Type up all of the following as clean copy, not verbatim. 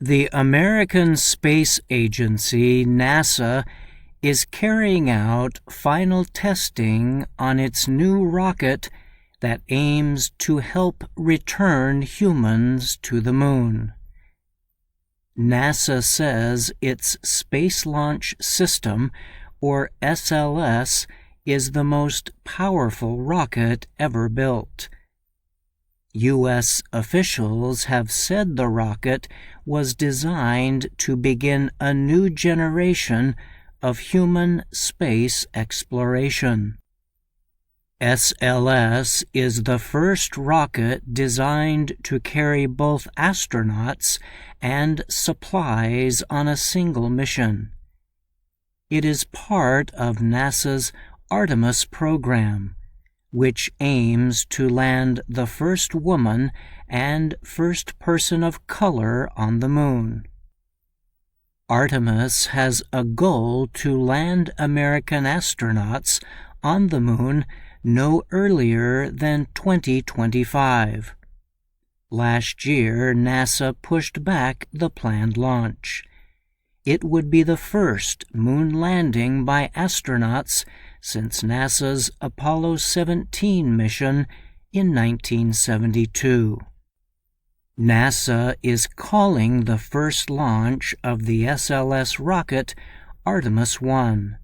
The American Space Agency, NASA, is carrying out final testing on its new rocket that aims to help return humans to the moon. NASA says its Space Launch System, or SLS, is the most powerful rocket ever built. U.S. officials have said the rocket was designed to begin a new generation of human space exploration. SLS is the first rocket designed to carry both astronauts and supplies on a single mission. It is part of NASA's Artemis program, which aims to land the first woman and first person of color on the moon. Artemis has a goal to land American astronauts on the moon no earlier than 2025. Last year, NASA pushed back the planned launch. It would be the first moon landing by astronauts since NASA's Apollo 17 mission in 1972. NASA is calling the first launch of the SLS rocket Artemis 1.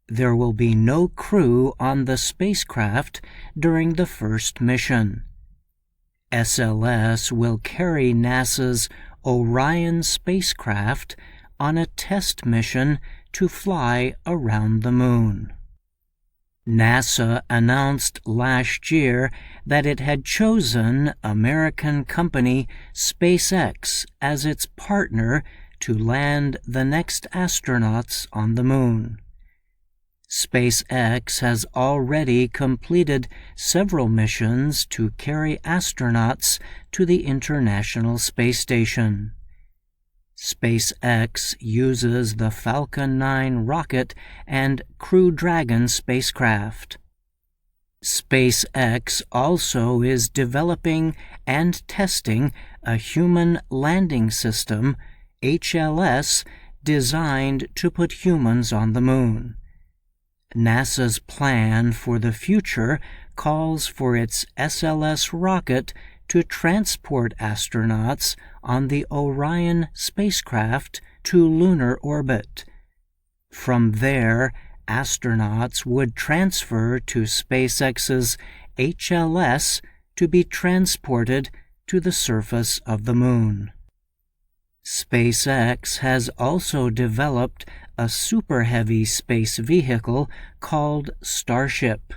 There will be no crew on the spacecraft during the first mission. SLS will carry NASA's Orion spacecraft on a test mission to fly around the moon. NASA announced last year that it had chosen American company SpaceX as its partner to land the next astronauts on the moon. SpaceX has already completed several missions to carry astronauts to the International Space Station. SpaceX uses the Falcon 9 rocket and Crew Dragon spacecraft. SpaceX also is developing and testing a human landing system, HLS, designed to put humans on the moon. NASA's plan for the future calls for its SLS rocket to transport astronauts on the Orion spacecraft to lunar orbit. From there, astronauts would transfer to SpaceX's HLS to be transported to the surface of the moon. SpaceX has also developed a super heavy space vehicle called Starship.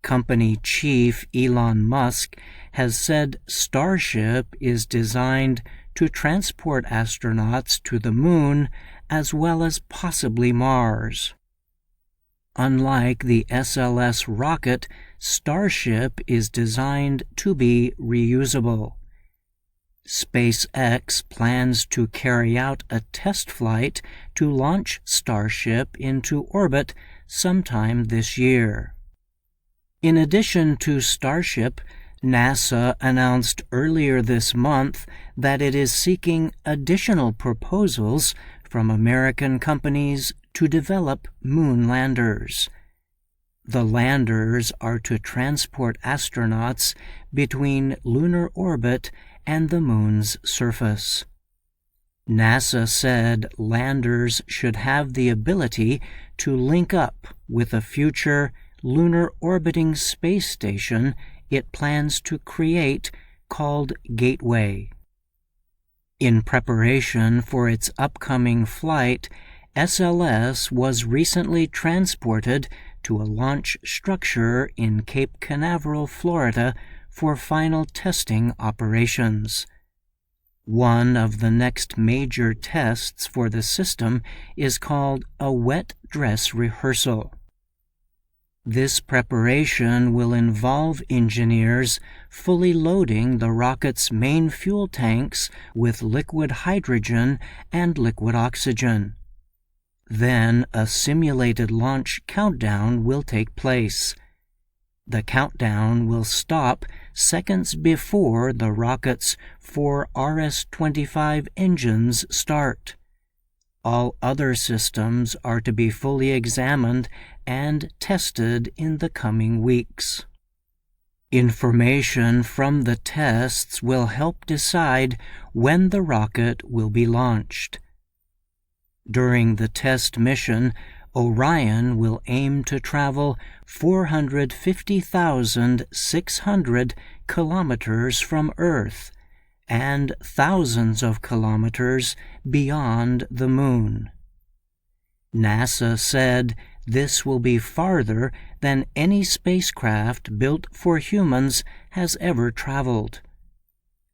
Company chief Elon Musk has said Starship is designed to transport astronauts to the moon as well as possibly Mars. Unlike the SLS rocket, Starship is designed to be reusable. SpaceX plans to carry out a test flight to launch Starship into orbit sometime this year. In addition to Starship, NASA announced earlier this month that it is seeking additional proposals from American companies to develop moon landers. The landers are to transport astronauts between lunar orbit and the moon's surface. NASA said landers should have the ability to link up with a future lunar orbiting space station it plans to create called Gateway. In preparation for its upcoming flight, SLS was recently transported to a launch structure in Cape Canaveral, Florida, for final testing operations. One of the next major tests for the system is called a wet dress rehearsal. This preparation will involve engineers fully loading the rocket's main fuel tanks with liquid hydrogen and liquid oxygen. Then a simulated launch countdown will take place. The countdown will stop seconds before the rocket's 4 RS-25 engines start. All other systems are to be fully examined and tested in the coming weeks. Information from the tests will help decide when the rocket will be launched. During the test mission, Orion will aim to travel 450,600 kilometers from Earth and thousands of kilometers beyond the Moon. NASA said this will be farther than any spacecraft built for humans has ever traveled.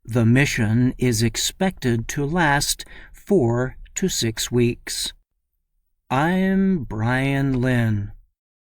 The mission is expected to last 4 to 6 weeks. I'm Brian Lynn.